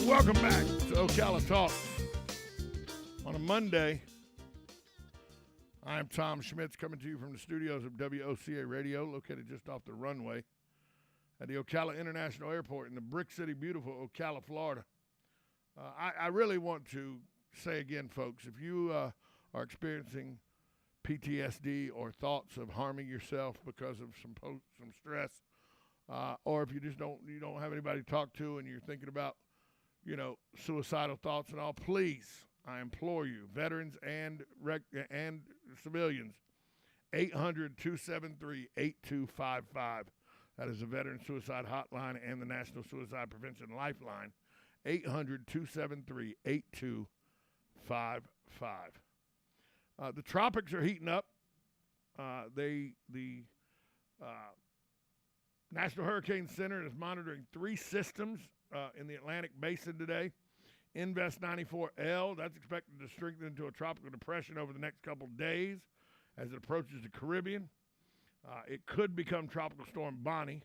Welcome back to Ocala Talks. On a Monday, I am Tom Schmitz coming to you from the studios of WOCA Radio, located just off the runway at the Ocala International Airport in the Brick City, beautiful Ocala, Florida. I really want to say again, folks, if you are experiencing PTSD or thoughts of harming yourself because of some stress, or if you just don't have anybody to talk to and you're thinking about, suicidal thoughts and all, please, I implore you, veterans and civilians, 800-273-8255. That is the Veteran Suicide Hotline and the National Suicide Prevention Lifeline, 800-273-8255. The tropics are heating up. The National Hurricane Center is monitoring 3 systems in the Atlantic Basin today. Invest 94L, that's expected to strengthen into a tropical depression over the next couple days as it approaches the Caribbean. It could become Tropical Storm Bonnie.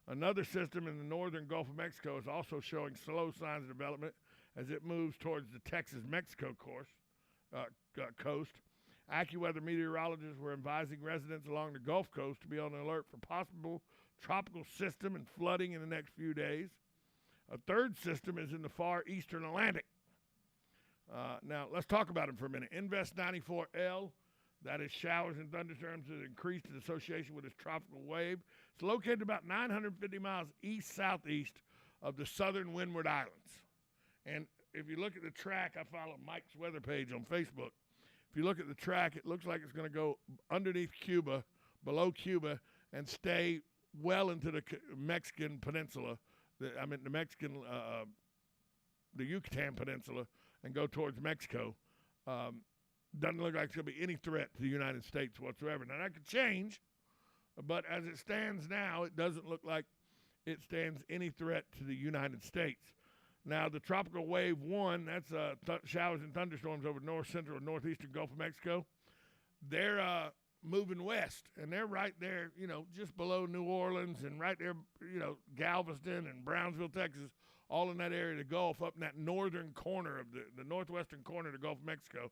Another system in the northern Gulf of Mexico is also showing slow signs of development as it moves towards the Texas-Mexico coast. AccuWeather meteorologists were advising residents along the Gulf Coast to be on alert for possible tropical system and flooding in the next few days. A third system is in the far eastern Atlantic. Now, let's talk about them for a minute. Invest 94L, that is showers and thunderstorms that increased in association with this tropical wave. It's located about 950 miles east-southeast of the southern Windward Islands. And if you look at the track, I follow Mike's weather page on Facebook. If you look at the track, it looks like it's going to go underneath Cuba, below Cuba, and stay well into the Mexican peninsula. The Yucatan Peninsula, and go towards Mexico. Doesn't look like it's going to be any threat to the United States whatsoever. Now, that could change, but as it stands now, it doesn't look like it stands any threat to the United States. Now, the tropical wave 1, that's showers and thunderstorms over north central and northeastern Gulf of Mexico. They're moving west, and they're right there, just below New Orleans and right there, Galveston and Brownsville, Texas, all in that area of the Gulf, up in that northern corner of the northwestern corner of the Gulf of Mexico.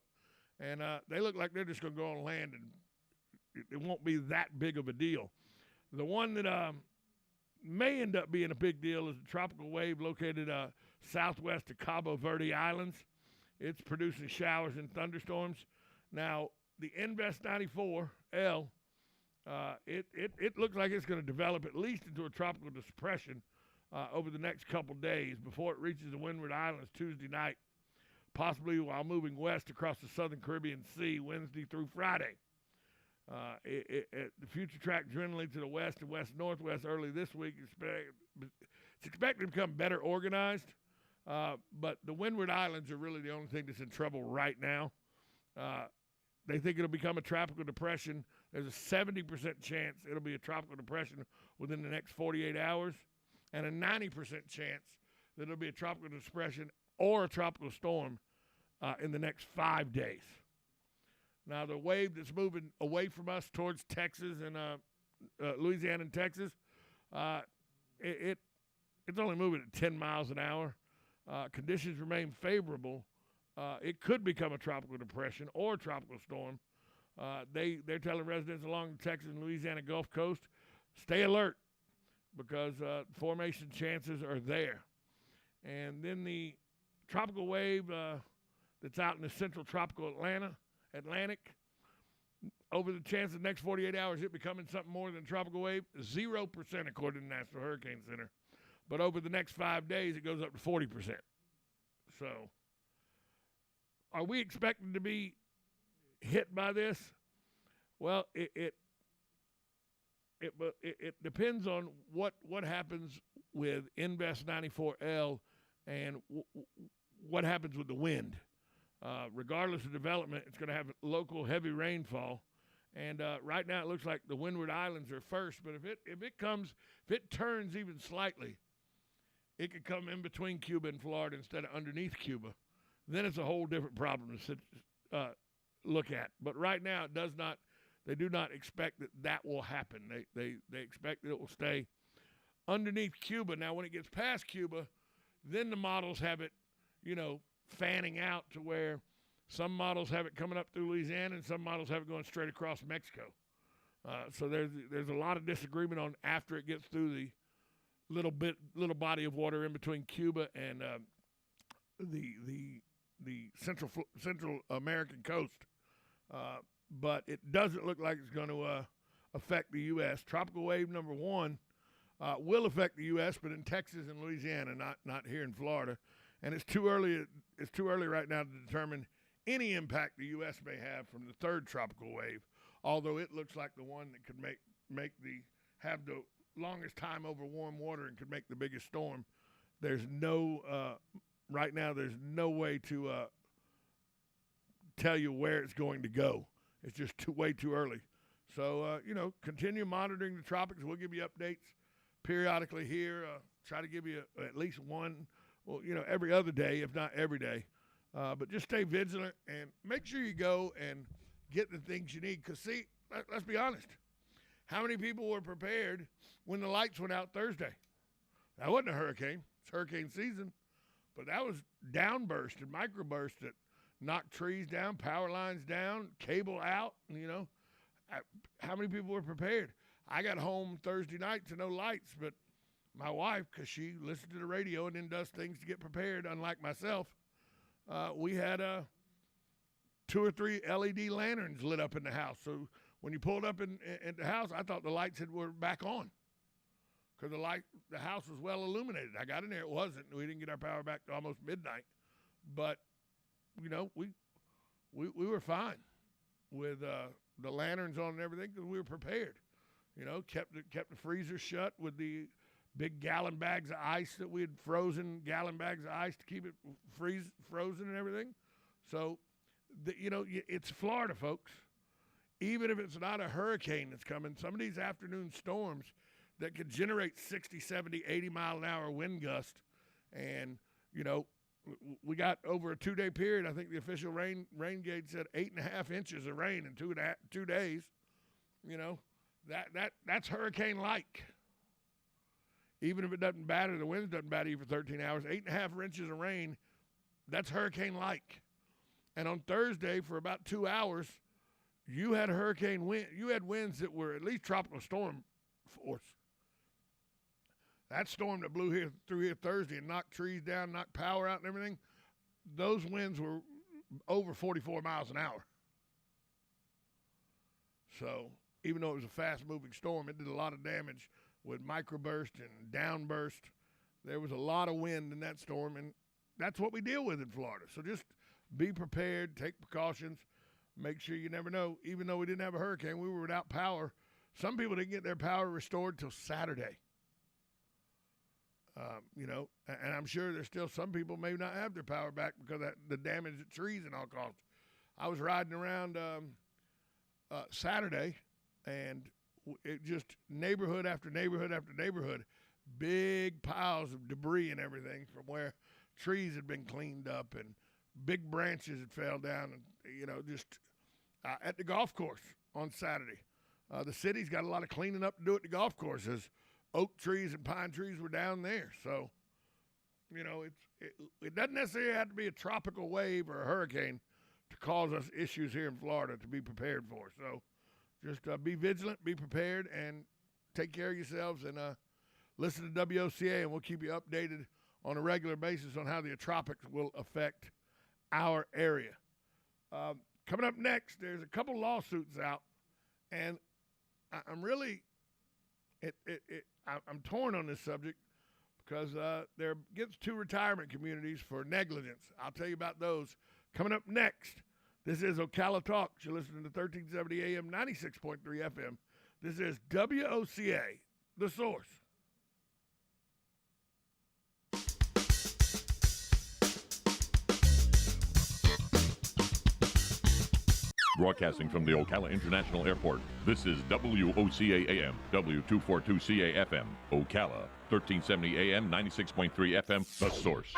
And they look like they're just going to go on land, and it won't be that big of a deal. The one that may end up being a big deal is the tropical wave located southwest of Cabo Verde Islands. It's producing showers and thunderstorms. Now, the Invest 94L, it looks like it's going to develop at least into a tropical depression over the next couple days before it reaches the Windward Islands Tuesday night, possibly while moving west across the southern Caribbean Sea Wednesday through Friday. The future track generally to the west and west-northwest early this week. It's expected to become better organized, but the Windward Islands are really the only thing that's in trouble right now. They think it'll become a tropical depression. There's a 70% chance it'll be a tropical depression within the next 48 hours, and a 90% chance that it'll be a tropical depression or a tropical storm in the next 5 days. Now, the wave that's moving away from us towards Texas and Louisiana and Texas, it's only moving at 10 miles an hour. Conditions remain favorable. It could become a tropical depression or a tropical storm. They're telling residents along the Texas and Louisiana Gulf Coast, stay alert because formation chances are there. And then the tropical wave that's out in the central tropical Atlantic, over the chance of the next 48 hours it becoming something more than a tropical wave, 0% according to the National Hurricane Center. But over the next 5 days, it goes up to 40%. So, are we expecting to be hit by this? Well, it depends on what happens with Invest 94L and what happens with the wind. Regardless of development, it's going to have local heavy rainfall. And right now, it looks like the Windward Islands are first. But if it turns even slightly, it could come in between Cuba and Florida instead of underneath Cuba. Then it's a whole different problem to look at. But right now, they do not expect that will happen. They expect that it will stay underneath Cuba. Now, when it gets past Cuba, then the models have it, fanning out to where some models have it coming up through Louisiana and some models have it going straight across Mexico. So there's a lot of disagreement on after it gets through the little body of water in between Cuba and the Central American coast. But it doesn't look like it's going to affect the U.S. Tropical wave number 1 will affect the U.S., but in Texas and Louisiana, not here in Florida. And it's too early. It's too early right now to determine any impact the U.S. may have from the 3rd tropical wave. Although it looks like the one that could have the longest time over warm water and could make the biggest storm. There's right now there's no way to tell you where it's going to go. It's just way too early. So, continue monitoring the tropics. We'll give you updates periodically here. Try to give you at least one, every other day, if not every day. But just stay vigilant and make sure you go and get the things you need. Because, see, let's be honest. How many people were prepared when the lights went out Thursday? That wasn't a hurricane. It's hurricane season. But that was downburst and microburst that knocked trees down, power lines down, cable out. How many people were prepared? I got home Thursday night to no lights, but my wife, because she listens to the radio and then does things to get prepared, unlike myself, we had 2 or 3 LED lanterns lit up in the house. So when you pulled up in the house, I thought the lights were back on because the house was well illuminated. I got in there, it wasn't. We didn't get our power back to almost midnight, but we were fine with the lanterns on and everything because we were prepared. Kept the freezer shut with the big gallon bags of ice that we had frozen, gallon bags of ice to keep it frozen and everything. So, it's Florida, folks. Even if it's not a hurricane that's coming, some of these afternoon storms that could generate 60, 70, 80-mile-an-hour wind gust. And, we got over a 2-day period, I think the official rain gauge said 8.5 inches of rain in 2 days. That's hurricane-like. Even if it doesn't batter, the winds doesn't batter you for 13 hours. 8.5 inches of rain, that's hurricane-like. And on Thursday, for about 2 hours, you had hurricane wind. You had winds that were at least tropical storm force. That storm that blew through here Thursday and knocked trees down, knocked power out and everything, those winds were over 44 miles an hour. So even though it was a fast-moving storm, it did a lot of damage with microburst and downburst. There was a lot of wind in that storm, and that's what we deal with in Florida. So just be prepared, take precautions, make sure you never know. Even though we didn't have a hurricane, we were without power. Some people didn't get their power restored till Saturday. And I'm sure there's still some people may not have their power back because of the damage to trees and all caused. I was riding around Saturday, and it just neighborhood after neighborhood after neighborhood, big piles of debris and everything from where trees had been cleaned up and big branches had fell down, and just at the golf course on Saturday. The city's got a lot of cleaning up to do at the golf courses. Oak trees and pine trees were down there. So, it doesn't necessarily have to be a tropical wave or a hurricane to cause us issues here in Florida to be prepared for. So just be vigilant, be prepared, and take care of yourselves, and listen to WOCA, and we'll keep you updated on a regular basis on how the tropics will affect our area. Coming up next, there's a couple lawsuits out, and I'm really I'm torn on this subject because there gets 2 retirement communities for negligence. I'll tell you about those coming up next. This is Ocala Talks. You're listening to 1370 AM, 96.3 FM. This is WOCA, The Source. Broadcasting from the Ocala International Airport, this is WOCA AM, W242CA FM, Ocala, 1370 AM, 96.3 FM, The Source.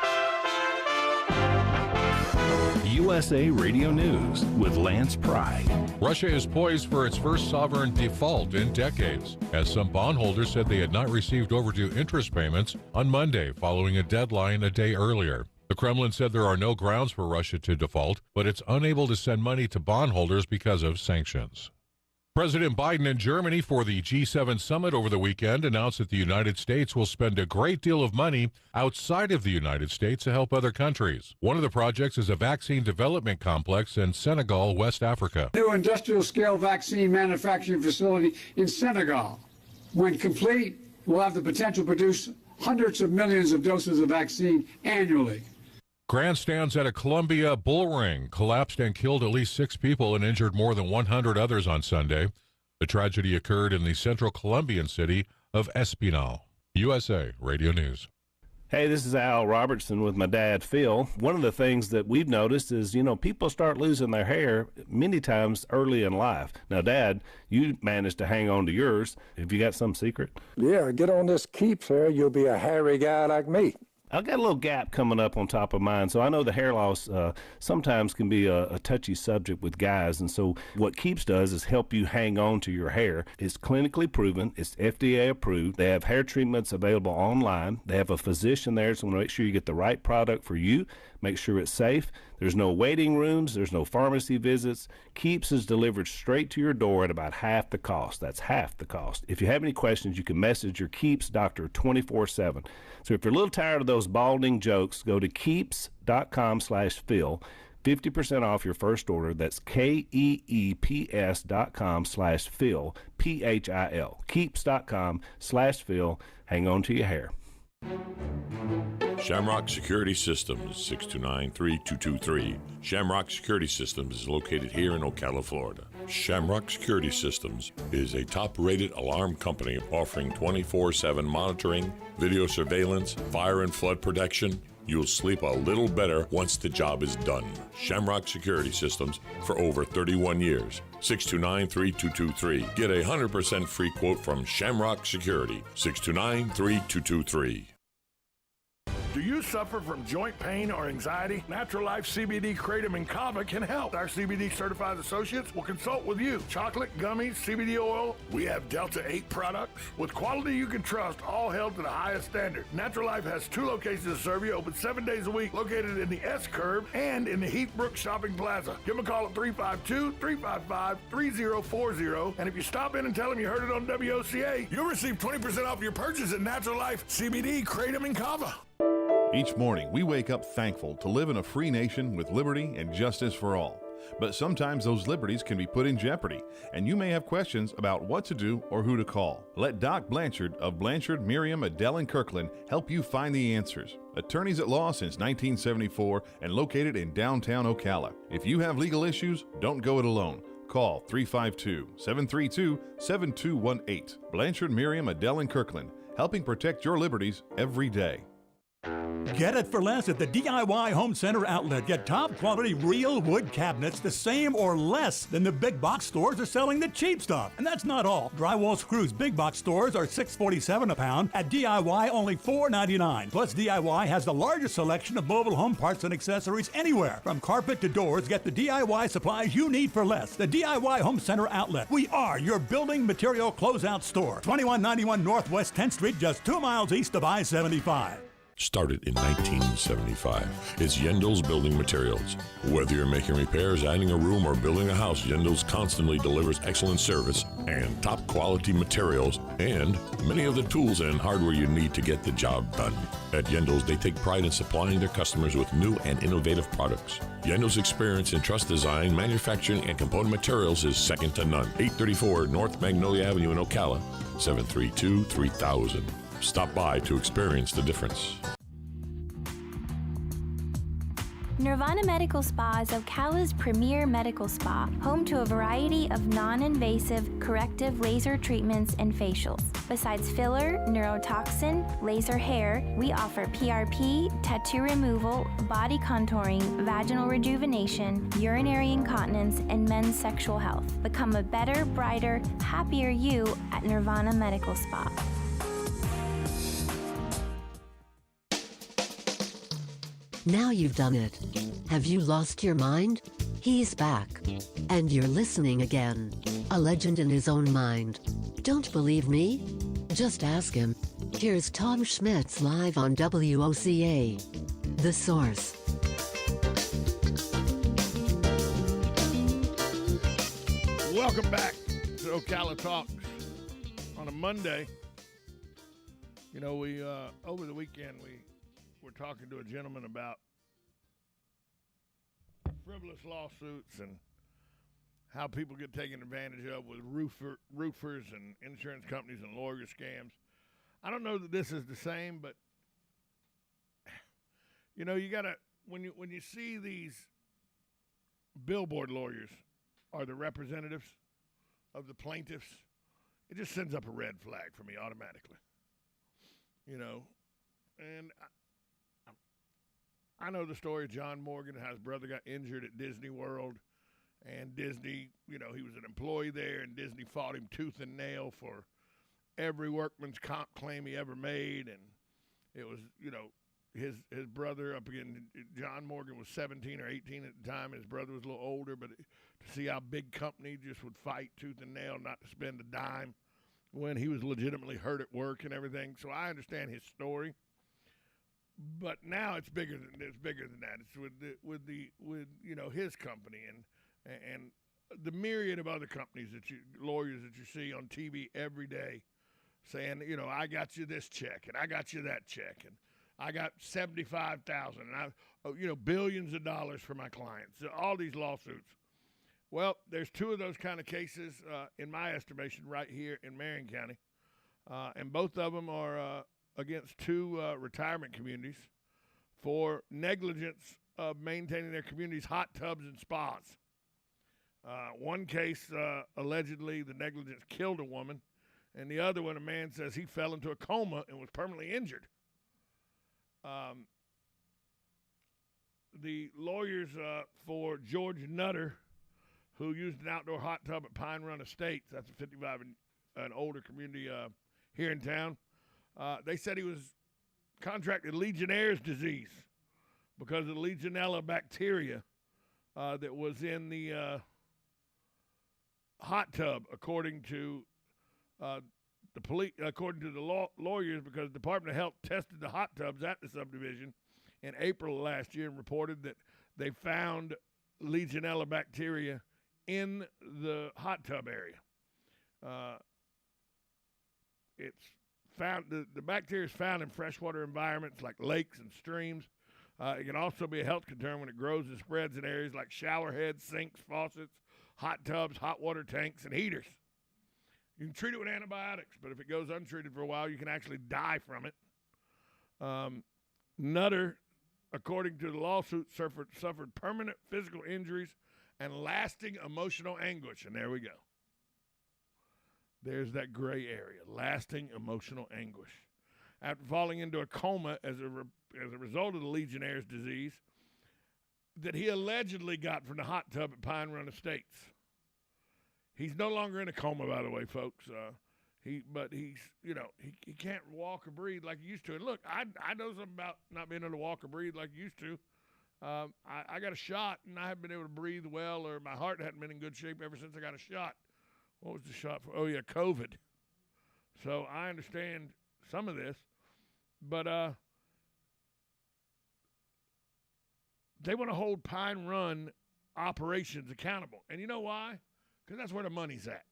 USA Radio News with Lance Pry. Russia is poised for its first sovereign default in decades, as some bondholders said they had not received overdue interest payments on Monday, following a deadline a day earlier. The Kremlin said there are no grounds for Russia to default, but it's unable to send money to bondholders because of sanctions. President Biden in Germany for the G7 summit over the weekend announced that the United States will spend a great deal of money outside of the United States to help other countries. One of the projects is a vaccine development complex in Senegal, West Africa. New industrial-scale vaccine manufacturing facility in Senegal. When complete, will have the potential to produce hundreds of millions of doses of vaccine annually. Grandstands at a Columbia bull ring collapsed and killed at least 6 people and injured more than 100 others on Sunday. The tragedy occurred in the central Colombian city of Espinal. USA Radio News. Hey, this is Al Robertson with my dad, Phil. One of the things that we've noticed is, people start losing their hair many times early in life. Now, Dad, you managed to hang on to yours. Have you got some secret? Yeah, get on this Keeps hair. You'll be a hairy guy like me. I've got a little gap coming up on top of mine, so I know the hair loss sometimes can be a touchy subject with guys, and so what Keeps does is help you hang on to your hair. It's clinically proven. It's FDA approved. They have hair treatments available online. They have a physician there, so make sure you get the right product for you. Make sure it's safe. There's no waiting rooms. There's no pharmacy visits. Keeps is delivered straight to your door at about half the cost. That's half the cost. If you have any questions, you can message your Keeps doctor 24/7. So if you're a little tired of those balding jokes, go to keeps.com/Phil. 50% off your first order. That's KEEPS.com/Phil, PHIL. Keeps.com/Phil. Hang on to your hair. Shamrock Security Systems, 629-3223. Shamrock Security Systems is located here in Ocala, Florida. Shamrock Security Systems is a top-rated alarm company offering 24/7 monitoring, video surveillance, fire and flood protection. You'll sleep a little better once the job is done. Shamrock Security Systems for over 31 years. 629-3223. Get a 100% free quote from Shamrock Security. 629-3223. Do you suffer from joint pain or anxiety? Natural Life CBD Kratom and Kava can help. Our CBD certified associates will consult with you. Chocolate, gummies, CBD oil. We have Delta 8 products with quality you can trust, all held to the highest standard. Natural Life has 2 locations to serve you, open 7 days a week, located in the S-Curve and in the Heathbrook Shopping Plaza. Give them a call at 352-355-3040. And if you stop in and tell them you heard it on WOCA, you'll receive 20% off your purchase at Natural Life CBD Kratom and Kava. Each morning, we wake up thankful to live in a free nation with liberty and justice for all. But sometimes those liberties can be put in jeopardy, and you may have questions about what to do or who to call. Let Doc Blanchard of Blanchard, Miriam, Adele, and Kirkland help you find the answers. Attorneys at law since 1974 and located in downtown Ocala. If you have legal issues, don't go it alone. Call 352-732-7218. Blanchard, Miriam, Adele, and Kirkland, helping protect your liberties every day. Get it for less at the DIY Home Center outlet. Get top quality real wood cabinets the same or less than the big box stores are selling the cheap stuff. And that's not all. Drywall screws big box stores are $6.47 a pound. At DIY only $4.99. Plus DIY has the largest selection of mobile home parts and accessories anywhere. From carpet to doors, get the DIY supplies you need for less. The DIY Home Center outlet. We are your building material closeout store. 2191 Northwest 10th Street, just 2 miles east of I-75. Started in 1975. It's Yendel's Building Materials. Whether you're making repairs, adding a room, or building a house, Yendel's constantly delivers excellent service and top quality materials and many of the tools and hardware you need to get the job done. At Yendel's, they take pride in supplying their customers with new and innovative products. Yendel's experience in truss design, manufacturing, and component materials is second to none. 834 North Magnolia Avenue in Ocala, 732-3000. Stop by to experience the difference. Nirvana Medical Spa is Ocala's premier medical spa, home to a variety of non-invasive corrective laser treatments and facials. Besides filler, neurotoxin, laser hair, we offer PRP, tattoo removal, body contouring, vaginal rejuvenation, urinary incontinence, and men's sexual health. Become a better, brighter, happier you at Nirvana Medical Spa. Now you've done it. Have you lost your mind? He's back. And you're listening again. A legend in his own mind. Don't believe me? Just ask him. Here's Tom Schmitz live on WOCA. The Source. Welcome back to Ocala Talks on a Monday. You know, we over the weekend we were talking to a gentleman about frivolous lawsuits and how people get taken advantage of with roofers and insurance companies and lawyer scams. I don't know that this is the same, but you know, you gotta when you see these billboard lawyers are the representatives of the plaintiffs, it just sends up a red flag for me automatically. You know, and I know the story of John Morgan, how his brother got injured at Disney World, and Disney, you know, he was an employee there, and Disney fought him tooth and nail for every workman's comp claim he ever made, and it was, you know, his brother up again. John Morgan was 17 or 18 at the time, and his brother was a little older, but to see how big company just would fight tooth and nail not to spend a dime when he was legitimately hurt at work and everything. So I understand his story, but now it's bigger than that. It's with you know, his company and the myriad of other companies lawyers that you see on TV every day saying, you know, I got you this check and I got you that check and I got $75,000 and I, you know, billions of dollars for my clients. All these lawsuits. Well, there's two of those kind of cases, in my estimation, right here in Marion County, and both of them are against two retirement communities for negligence of maintaining their community's hot tubs and spas. One case, allegedly, the negligence killed a woman, and the other one, a man says he fell into a coma and was permanently injured. The lawyers for George Nutter, who used an outdoor hot tub at Pine Run Estates, that's a 55 and an older community here in town, they said he was contracted Legionnaire's disease because of the Legionella bacteria that was in the hot tub, according to the police, according to the lawyers, because the Department of Health tested the hot tubs at the subdivision in April of last year and reported that they found Legionella bacteria in the hot tub area. It's found the bacteria is found in freshwater environments like lakes and streams. It can also be a health concern when it grows and spreads in areas like shower heads, sinks, faucets, hot tubs, hot water tanks, and heaters. You can treat it with antibiotics, but if it goes untreated for a while, you can actually die from it. Nutter, according to the lawsuit, suffered permanent physical injuries and lasting emotional anguish. And there we go. There's that gray area, lasting emotional anguish. After falling into a coma as a result of the Legionnaire's disease that he allegedly got from the hot tub at Pine Run Estates. He's no longer in a coma, by the way, folks. But he's, you know, he can't walk or breathe like he used to. And look, I know something about not being able to walk or breathe like he used to. I got a shot, and I haven't been able to breathe well, or my heart hadn't been in good shape ever since I got a shot. What was the shot for? Oh, yeah, COVID. So I understand some of this. But they want to hold Pine Run operations accountable. And you know why? Because that's where the money's at.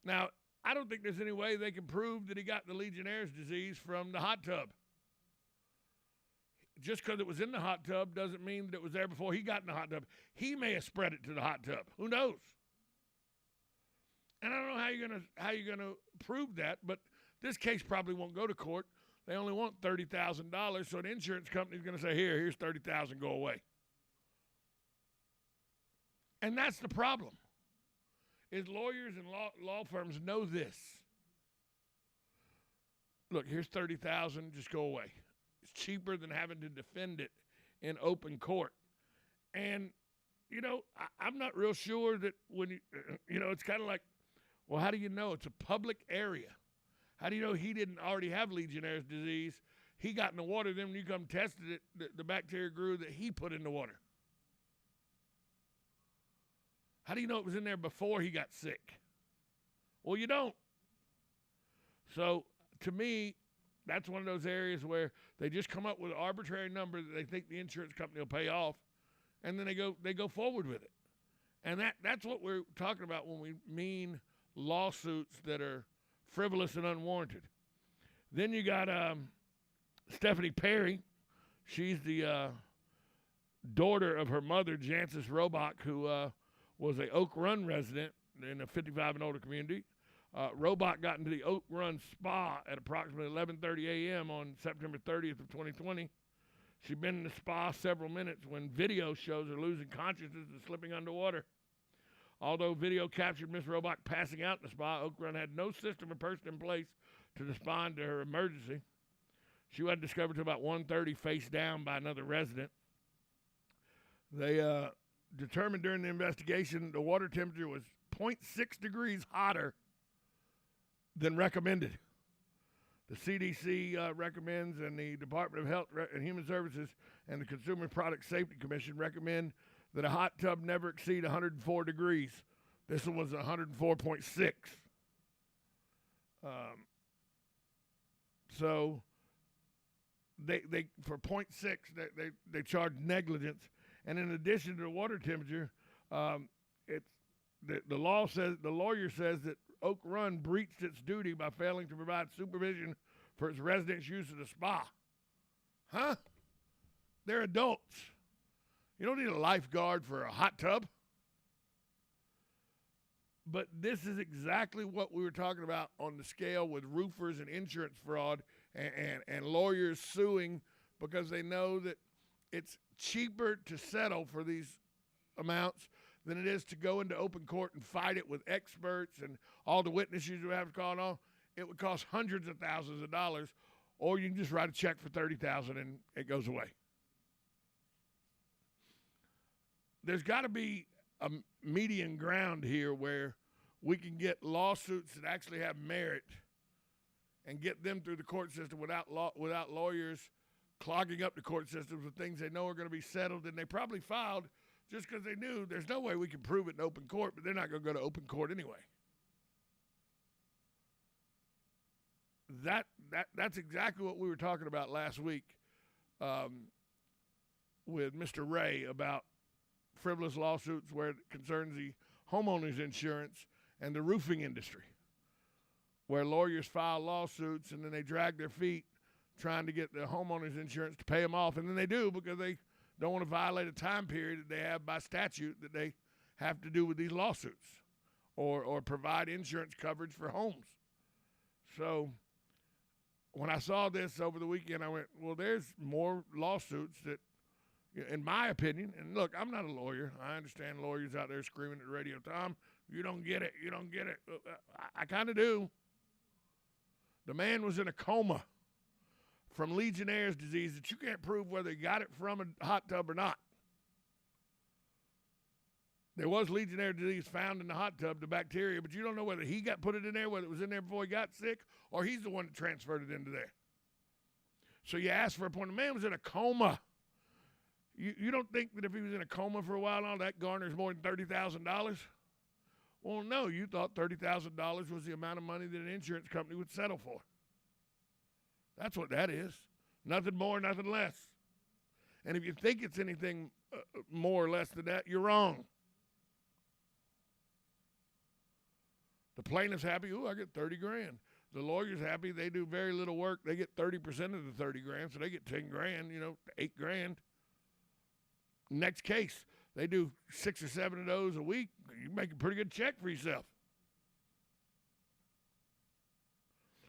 Now, I don't think there's any way they can prove that he got the Legionnaire's disease from the hot tub. Just because it was in the hot tub doesn't mean that it was there before he got in the hot tub. He may have spread it to the hot tub. Who knows? And I don't know how you're gonna prove that, but this case probably won't go to court. They only want $30,000, so an insurance company's going to say, here's $30,000, go away. And that's the problem. Is lawyers and law firms know this. Look, here's $30,000, just go away. It's cheaper than having to defend it in open court. And, you know, I'm not real sure that when you know, it's kind of like, well, how do you know? It's a public area. How do you know he didn't already have Legionnaire's disease? he got in the water. Then when you come tested it, the bacteria grew that he put in the water. How do you know it was in there before he got sick? Well, you don't. So, to me, that's one of those areas where they just come up with an arbitrary number that they think the insurance company will pay off, and then they go forward with it. And that's what we're talking about when we mean lawsuits that are frivolous and unwarranted. Then you got Stephanie Perry. She's the daughter of her mother, Jancis Robach, who was a Oak Run resident in a 55 and older community. Robach got into the Oak Run Spa at approximately 11:30 a.m. on September 30th of 2020. She'd been in the spa several minutes when video shows her losing consciousness and slipping underwater. Although video captured Miss Robach passing out in the spa, Oak Run had no system or person in place to respond to her emergency. She wasn't discovered until about 1:30, face down by another resident. They determined during the investigation the water temperature was 0.6 degrees hotter than recommended. The CDC recommends, and the Department of Health and Human Services and the Consumer Product Safety Commission recommend that a hot tub never exceed 104 degrees. This one was 104.6. So they for 0.6 they charge negligence, and in addition to the water temperature, it's the lawyer says that Oak Run breached its duty by failing to provide supervision for its residents' use of the spa. Huh? They're adults. You don't need a lifeguard for a hot tub. But this is exactly what we were talking about on the scale with roofers and insurance fraud and lawyers suing because they know that it's cheaper to settle for these amounts than it is to go into open court and fight it with experts and all the witnesses you have to call on. It would cost hundreds of thousands of dollars, or you can just write a check for $30,000 and it goes away. There's got to be a median ground here where we can get lawsuits that actually have merit and get them through the court system without lawyers clogging up the court systems with things they know are going to be settled and they probably filed just because they knew there's no way we can prove it in open court, but they're not going to go to open court anyway. That's exactly what we were talking about last week with Mr. Ray about frivolous lawsuits where it concerns the homeowners insurance and the roofing industry, where lawyers file lawsuits and then they drag their feet trying to get the homeowners insurance to pay them off, and then they do because they don't want to violate a time period that they have by statute that they have to do with these lawsuits or provide insurance coverage for homes. So when I saw this over the weekend, I went, well, there's more lawsuits that, in my opinion, and look, I'm not a lawyer. I understand lawyers out there screaming at the radio, Tom, you don't get it, you don't get it. I kind of do. The man was in a coma from Legionnaire's disease that you can't prove whether he got it from a hot tub or not. There was Legionnaire disease found in the hot tub, the bacteria, but you don't know whether he got put it in there, whether it was in there before he got sick, or he's the one that transferred it into there. So you ask for a point. The man was in a coma. You don't think that if he was in a coma for a while and all that garners more than $30,000? Well, no, you thought $30,000 was the amount of money that an insurance company would settle for. That's what that is. Nothing more, nothing less. And if you think it's anything more or less than that, you're wrong. The plaintiff's happy, ooh, I get 30 grand. The lawyer's happy, they do very little work. They get 30% of the 30 grand, so they get 10 grand, 8 grand. Next case, they do 6 or 7 of those a week. You make a pretty good check for yourself.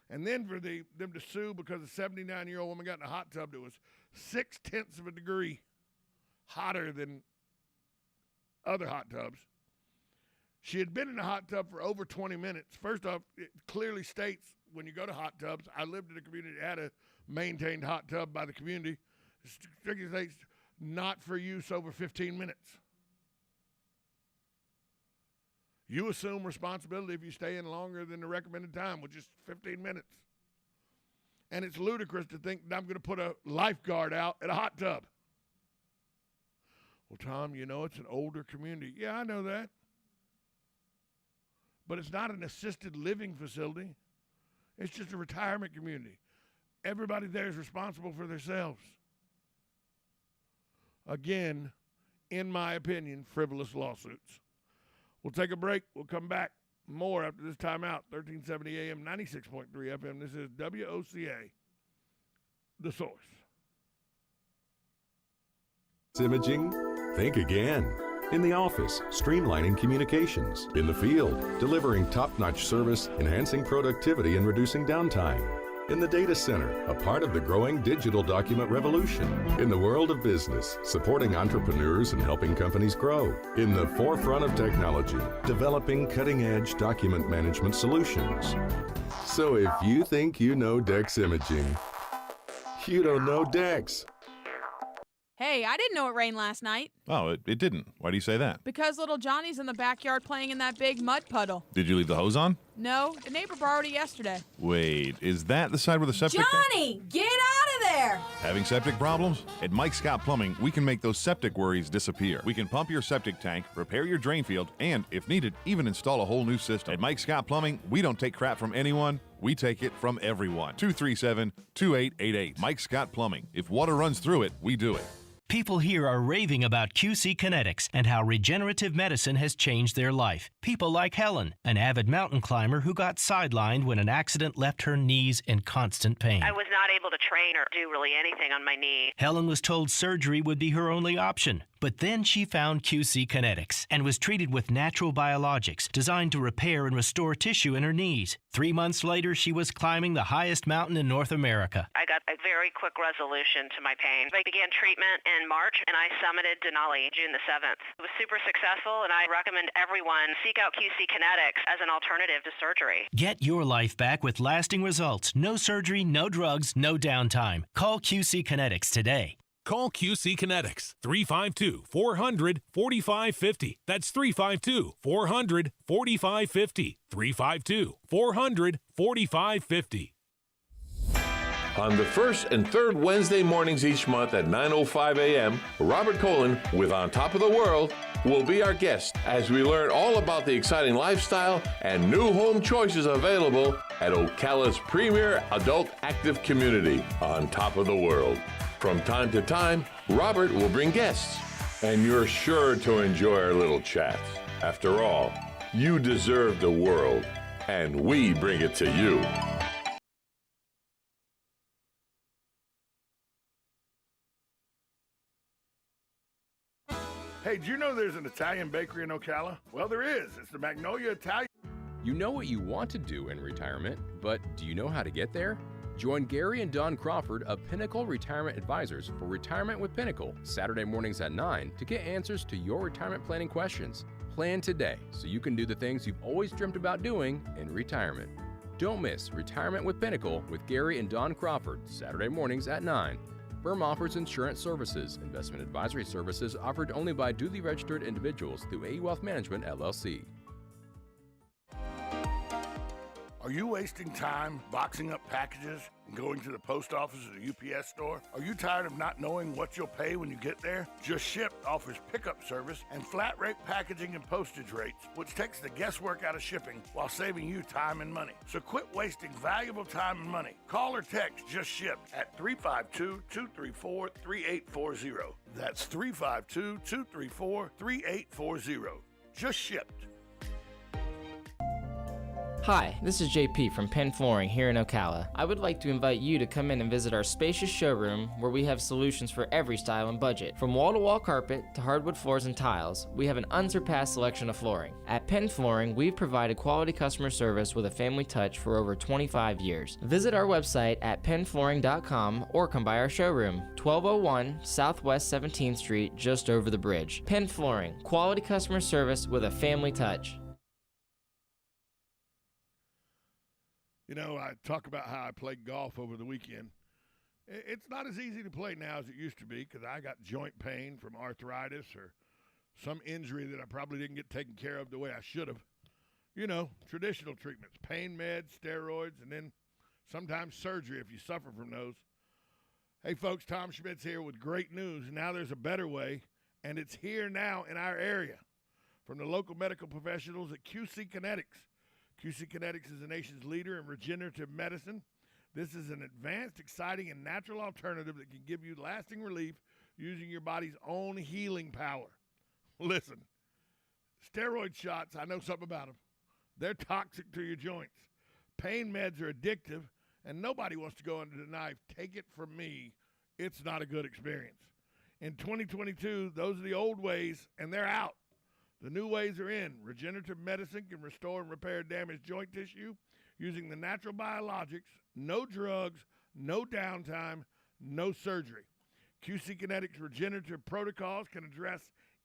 And then for them to sue because a 79-year-old woman got in a hot tub that was 0.6 of a degree hotter than other hot tubs. She had been in the hot tub for over 20 minutes. First off, it clearly states when you go to hot tubs, I lived in a community that had a maintained hot tub by the community. It strictly states not for use over 15 minutes. You assume responsibility if you stay in longer than the recommended time, which is 15 minutes. And it's ludicrous to think that I'm going to put a lifeguard out at a hot tub. Well, Tom, you know it's an older community. Yeah, I know that. But it's not an assisted living facility. It's just a retirement community. Everybody there is responsible for themselves. Again, in my opinion, frivolous lawsuits. We'll take a break. We'll come back. More after this timeout. 1370 AM, 96.3 FM. This is WOCA, The Source. Imaging? Think again. In the office, streamlining communications. In the field, delivering top-notch service, enhancing productivity and reducing downtime. In the data center, a part of the growing digital document revolution. In the world of business, supporting entrepreneurs and helping companies grow. In the forefront of technology, developing cutting-edge document management solutions. So if you think you know Dex Imaging, you don't know Dex. Hey, I didn't know it rained last night. Oh, it didn't. Why do you say that? Because little Johnny's in the backyard playing in that big mud puddle. Did you leave the hose on? No, the neighbor borrowed it yesterday. Wait, is that the side where the septic... Johnny, get out of there! Having septic problems? At Mike Scott Plumbing, we can make those septic worries disappear. We can pump your septic tank, repair your drain field, and, if needed, even install a whole new system. At Mike Scott Plumbing, we don't take crap from anyone. We take it from everyone. 237-2888. Mike Scott Plumbing. If water runs through it, we do it. People here are raving about QC Kinetics and how regenerative medicine has changed their life. People like Helen, an avid mountain climber who got sidelined when an accident left her knees in constant pain. I was not able to train or do really anything on my knee. Helen was told surgery would be her only option. But then she found QC Kinetics and was treated with natural biologics designed to repair and restore tissue in her knees. 3 months later, she was climbing the highest mountain in North America. I got a very quick resolution to my pain. I began treatment in March, and I summited Denali June the 7th. It was super successful, and I recommend everyone seek out QC Kinetics as an alternative to surgery. Get your life back with lasting results. No surgery, no drugs, no downtime. Call QC Kinetics today. Call QC Kinetics, 352-400-4550. That's 352-400-4550. 352-400-4550. On the first and third Wednesday mornings each month at 9:05 a.m., Robert Colin with On Top of the World will be our guest as we learn all about the exciting lifestyle and new home choices available at Ocala's premier adult active community, On Top of the World. From time to time, Robert will bring guests, and you're sure to enjoy our little chats. After all, you deserve the world, and we bring it to you. Hey, do you know there's an Italian bakery in Ocala? Well, there is. It's the Magnolia Italian. You know what you want to do in retirement, but do you know how to get there? Join Gary and Don Crawford of Pinnacle Retirement Advisors for Retirement with Pinnacle, Saturday mornings at 9 to get answers to your retirement planning questions. Plan today so you can do the things you've always dreamt about doing in retirement. Don't miss Retirement with Pinnacle with Gary and Don Crawford, Saturday mornings at 9. Firm offers insurance services. Investment advisory services offered only by duly registered individuals through AE Wealth Management, LLC. Are you wasting time boxing up packages and going to the post office or the UPS store? Are you tired of not knowing what you'll pay when you get there? Just Ship offers pickup service and flat rate packaging and postage rates, which takes the guesswork out of shipping while saving you time and money. So quit wasting valuable time and money. Call or text Just Ship at 352-234-3840. That's 352-234-3840. Just Shipped. Hi, this is JP from Penn Flooring here in Ocala. I would like to invite you to come in and visit our spacious showroom where we have solutions for every style and budget. From wall-to-wall carpet to hardwood floors and tiles, we have an unsurpassed selection of flooring. At Penn Flooring, we've provided quality customer service with a family touch for over 25 years. Visit our website at pennflooring.com or come by our showroom, 1201 Southwest 17th Street, just over the bridge. Penn Flooring, quality customer service with a family touch. You know, I talk about how I played golf over the weekend. It's not as easy to play now as it used to be because I got joint pain from arthritis or some injury that I probably didn't get taken care of the way I should have. You know, traditional treatments, pain meds, steroids, and then sometimes surgery if you suffer from those. Hey, folks, Tom Schmitz here with great news. Now there's a better way, and it's here now in our area. From the local medical professionals at QC Kinetics. QC Kinetics is the nation's leader in regenerative medicine. This is an advanced, exciting, and natural alternative that can give you lasting relief using your body's own healing power. Listen, steroid shots, I know something about them. They're toxic to your joints. Pain meds are addictive, and nobody wants to go under the knife. Take it from me, it's not a good experience. In 2022, those are the old ways, and they're out. The new ways are in. Regenerative medicine can restore and repair damaged joint tissue using the natural biologics, no drugs, no downtime, no surgery. QC Kinetics regenerative protocols can address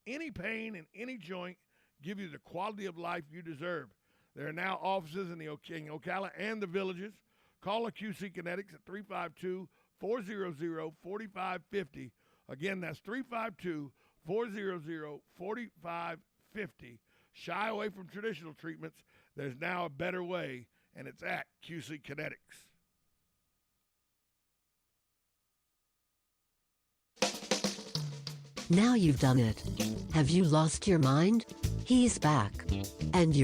any pain in any joint, give you the quality of life you deserve. There are now offices in Ocala and the villages. Call a QC Kinetics at 352-400-4550. Again, that's 352-400-4550. Shy away from traditional treatments. There's now a better way, and it's at QC Kinetics. Now you've done it. Have you lost your mind? He's back. And you're